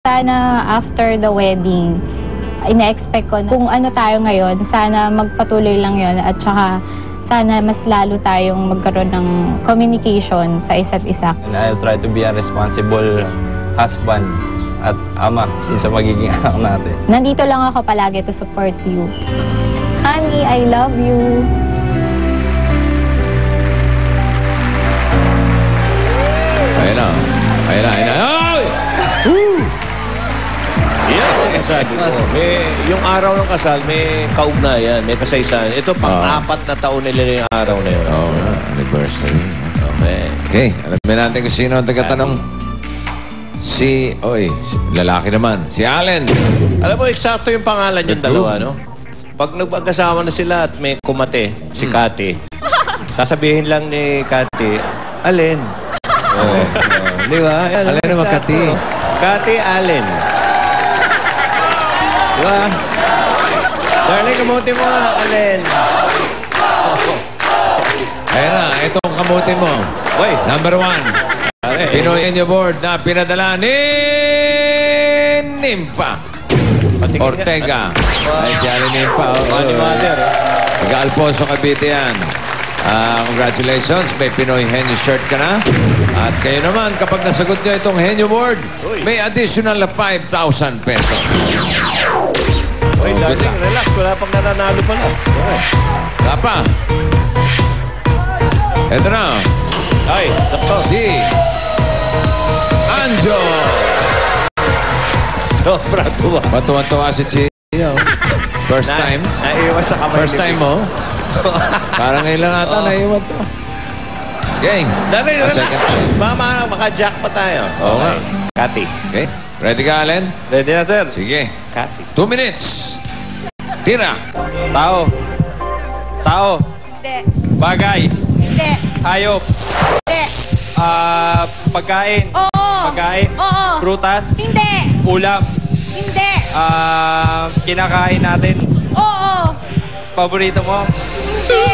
Sana after the wedding, ina-expect ko na kung ano tayo ngayon, sana magpatuloy lang yon at saka sana mas lalo tayong magkaroon ng communication sa isa't isa. And I'll try to be a responsible husband at ama sa magiging anak natin. Nandito lang ako palagi to support you. Honey, I love you. Ayun na. Ayun na. Ayun na. Ay! Woo! Yan, sinasabi ko. Yung araw ng kasal, may kaugnayan, may kasaysayan. Ito, pang-apat na taon nila yung araw na yun. Oo, anniversary. Okay. Okay, alamin natin kung sino ang tagatanong. Lalaki naman. Si Allen. Alam mo, eksakto yung pangalan yung dalawa, no? Pag nagpagkasama na sila at may kumate, si Cathy, sasabihin lang ni Cathy, Allen. Di ba? Allen naman, Cathy. Cathy Allen. Di ba? Darling, kamuti mo nga, Allen. Ayun na, itong kamuti mo. Uy. Number 1. Pinoy in your board na pinadala ni Nympha Ortega. Ay, si Allen Nympha. Taga Alfonso, Cavite yan. Congratulations, may Pinoy Henyo shirt ka na. At kayo naman, kapag nasagot nyo itong Henyo Board, may additional na 5,000 pesos. Uy, darling, relax. Wala pang nananalo pala. Wala pa. Ito na. Ay, sakto. Si Anjo. Sobrang tuwa. Matuwa-tuwa si Chia. First time. Naiwas sa kamay. First time mo. Parang ngayon lang ata naiwan to. Gang. Darling, relax. Mama, maka-jack pa tayo. Okay. Cathy. Okay. Ready ka, Allen? Ready na, sir. Sige. Cathy. 2 minutes. Tira. Tao. Tao. Hindi. Bagay. Hindi. Hayop. Hindi. Pagkain. Oo. Pagkain. Oo. Prutas. Hindi. Ulam. Hindi. Kinakain natin. Oo. Paborito mo. Hindi.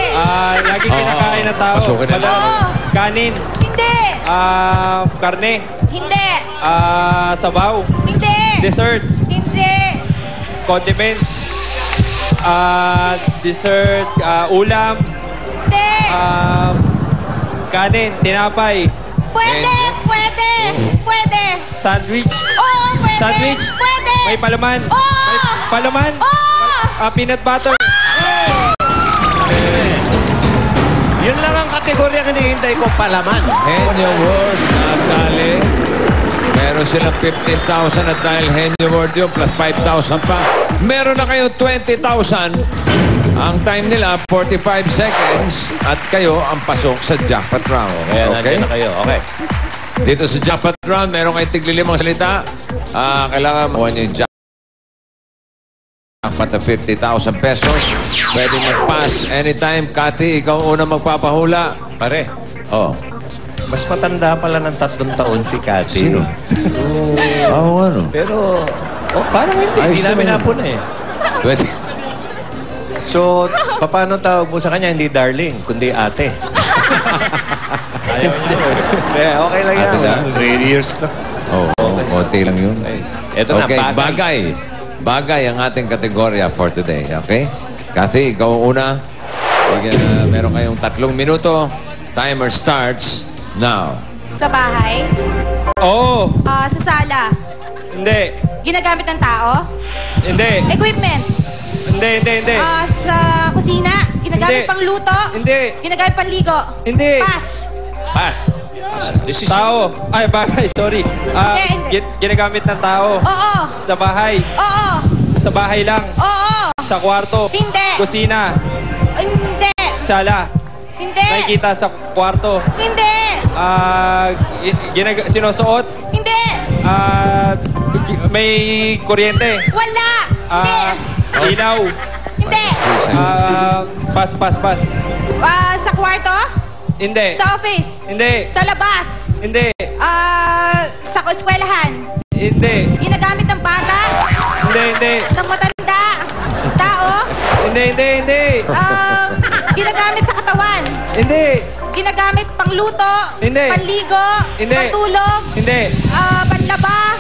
Lagi kinakain ng tao. Pasukin na lang. Oo. Kanin. Hindi. Karne. Hindi. Sabaw. Hindi. Dessert. Hindi. Condiments. Dessert. Ulam. Hindi. Kanin. Tinapay. Pwede. Pwede. Pwede. Sandwich. Oo, pwede. Sandwich. Pwede. May palaman. Oo. May palaman. Oo. Peanut butter. Yun lang ang kategorya hinihintay ko, palaman. Henyo Ward na tali. Meron silang 15,000 at dahil Henyo Ward yun, plus 5,000 pa. Meron na kayo 20,000. Ang time nila, 45 seconds. At kayo ang pasok sa jackpot round. Kaya Okay? nandiyan na kayo. Okay. Dito sa jackpot round, meron kayong tigli-limang salita. Kailangan makuha nyo yung jackpot na 50,000 pesos. Pwede mag-pass anytime. Cathy, ikaw unang magpapahula. Pare, Oh. mas matanda pala ng 3 taon si Cathy. Sino? Oo, ano? Pero, parang hindi. Ayos Hindi namin naman. napuna eh. 20. So, paano tawag mo sa kanya? Hindi darling, kundi ate. Ayaw niya. Hindi, okay lang yan. Ate lang. 3 years na. Oo, konti lang yun. Ito Okay, na, bagay. Bagay ang ating kategorya for today. Okay? Cathy, ikaw ang una. Meron kayong 3 minuto. Timer starts now. Sa bahay. Oo. Sa sala. Hindi. Ginagamit ng tao. Hindi. Equipment. Hindi. Sa kusina. Ginagamit Hindi. pang luto. Hindi. Ginagamit pang ligo. Hindi. Pass. Pass. This is... Tao. Ay, bagay. Sorry. Hindi. Ginagamit ng tao. Oo. Sa bahay. Oo. Sa bahay lang. Oo. Sa kwarto. Hindi. Kusina. Hindi. Sala. Hindi. Nakikita sa kwarto. Hindi. Sinusuot. Hindi. May kuryente. Wala. Hindi. Ilaw. Hindi. Pas. Sa kwarto? Hindi. Sa office? Hindi. Sa labas? Hindi. Sa eskwelahan? Hindi. Ginagamit ng bata? Hindi. Ng matanda? Tao? Hindi. Ginagamit sa katawan? Hindi. Ginagamit pang luto? Hindi. Panligo? Hindi. Pantulog? Hindi. Panlaba?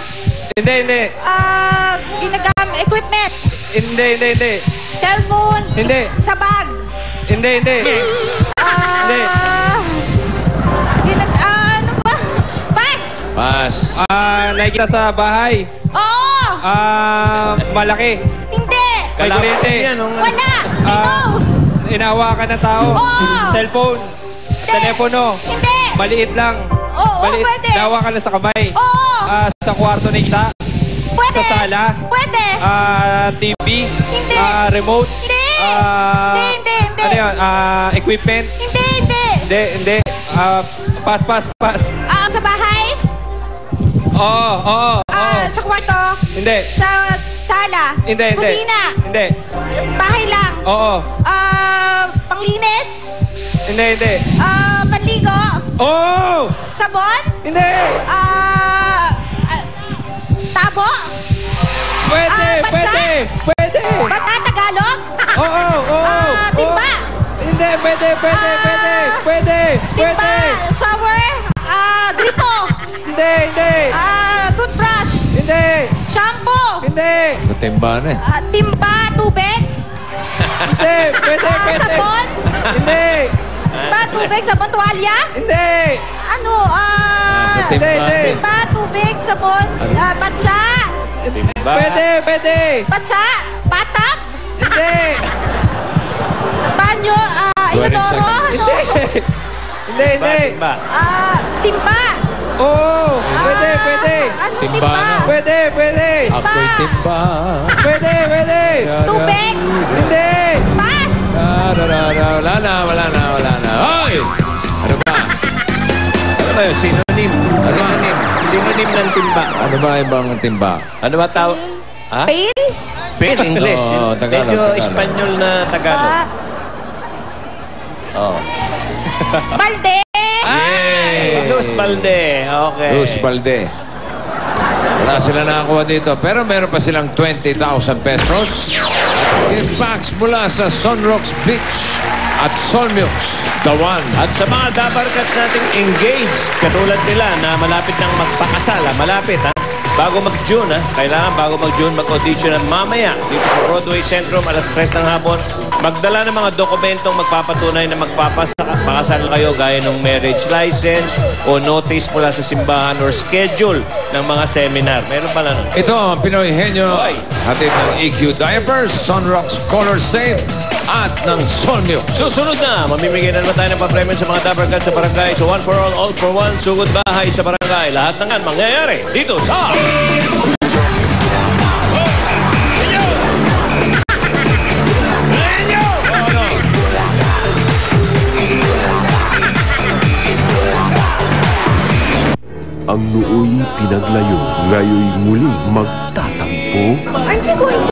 Hindi. Equipment. Hindi. Cellphone. Hindi. Sa bag. Hindi. Hindi. Ano ba? Pass. Pass. Nakikita sa bahay. Oo. Malaki. Hindi. May kuryente. Wala. Inahawakan ng tao. Oo. Cellphone. Telepono. Hindi. Maliit lang. Oo, Maliit. pwede. Inahawakan lang sa kamay. Oo. Sa kwarto na kita. Pwede. Sa sala. Pwede. TV. Hindi. Remote. Hindi. Hindi. Ano yun? Equipment. Hindi. Hindi. Pass. Sa bahay? Oo. Sa kwarto? Hindi. Sa sala? Hindi. Kusina? Hindi. Bahay lang? Oo. Panglinis? Hindi. Panligo? Oo! Sabon? Hindi! Tabo? Pwede! Bata Tagalog? Oo! Timba? Hindi! Pwede! Timba? Shower? Gripo? Hindi! Toothbrush? Hindi! Shampoo? Hindi! Sa timbahan eh. Timba? Tubig? Hindi! Pwede! Sabon? Hindi! Timba? Tubig? Sabon? Tuwalya? Hindi! Ano? Sa timbahan Hindi. eh. Timba? Tubig? Sabon? Patsa? Pwede! Patsa? Patap? Hindi! Banyo? 20 Inodoro? seconds. Hindi! Timba? Oo! Pwede! Ano Timba timba? na. Pwede! Ako'y timba. Pwede! Tubig? Hindi! Pass? Wala na. Hoy! Ano ba? Ano ba yun? Synonym. Synonym ng timba. Ano ba ibang timba? Ano ba tawag? Ha? Pail? Pail, English. Oo, Tagalog, Medyo Tagalog. Espanyol na Tagalog. Oh. Balde? Yay! Luz Balde. Okay. Luz Balde. Wala sila nakakuha dito. Pero meron pa silang 20,000 pesos. At gift packs mula sa Sunrocks Beach at Solmux. The One. At sa mga dabarkats nating engaged, katulad nila na malapit nang magpakasal, malapit ha? Bago mag-June ha? Kailangan bago mag-June mag-audition at mamaya dito sa Broadway Centrum alas 3 ng hapon. Magdala ng mga dokumentong magpapatunay na magpapakasal kayo gaya ng marriage license o notice mula sa simbahan or schedule ng mga seminar. Meron pala nun. Ito ang Pinoy Henyo. Hoy. Hatid ng EQ Diapers, Sunrocks Color Safe at ng Solmux. Susunod na, mamimigay na naman tayo ng papremyo sa mga dabarkats sa barangay. So one for all for one, sugod bahay sa barangay. Lahat ng yan mangyayari dito sa... Ang nooy pinaglayo, ngayoy muling magtatampo. Aren't you going